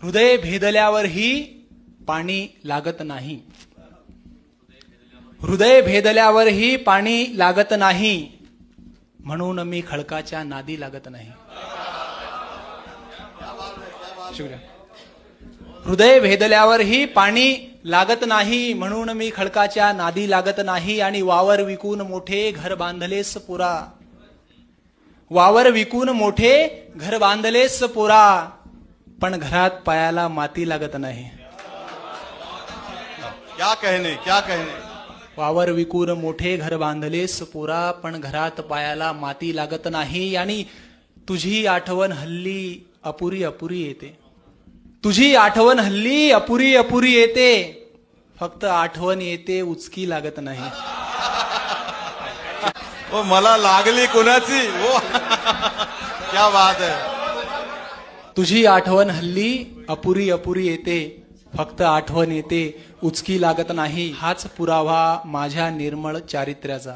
हृदय भेदल्यावरही पाणी लागत नाही. हृदय भेदल्यावरही पाणी लागत नाही, म्हणून मी खडकाच्या नादी लागत नाही. शुक्रिया. हृदय भेदल्यावरही पाणी लागत नाही, म्हणून मी खडकाच्या नादी लागत नाही. आणि वावर विकून मोठे घर बांधलेस पुरा. वावर विकून मोठे घर बांधलेस पुरा, पण घरात पायाला माती लागत नाही. क्या कहने, क्या कहने. वावर विकून मोठे घर बांधलेस पुरा, पण घरात पायाला माती लागत नाही. आणि तुझी आठवण हल्ली अपुरी अपुरी येते. तुझी आठवण हल्ली अपुरी अपुरी येते, फक्त आठवण येते, उचकी लागत नाही. ओ मला लागली कुणाची. ओ क्या बात है. तुझी आठवण हल्ली अपुरी अपुरी येते, फक्त आठवण येते, उचकी लागत नाही. हाच पुरावा माझ्या निर्मळ चारित्र्याचा.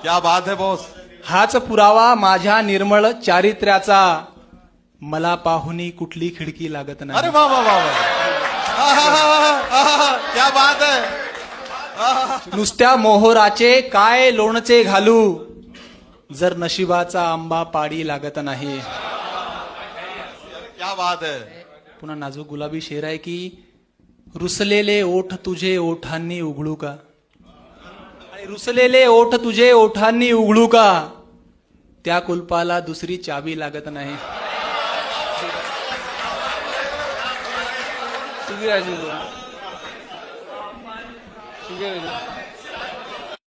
क्या बात है बॉस. हाच पुरावा माझ्या निर्मळ चारित्र्याचा. मला पाहुणी कुठली खिडकी लागत अरे नाही. वा वा वा वा. क्या बात है. नुसत्या मोहराचे काय लोणचे घालू, जर नशिबाचा आंबा पाडी लागत नाही. क्या बात है. पुन्हा नाजूक गुलाबी शेर आहे की, रुसलेले ओठ तुझे ओठांनी उघडू का. आणि रुसलेले ओठ तुझे ओठांनी उघडू का, त्या कुलपाला दुसरी चावी लागत नाही. शुक्रिया.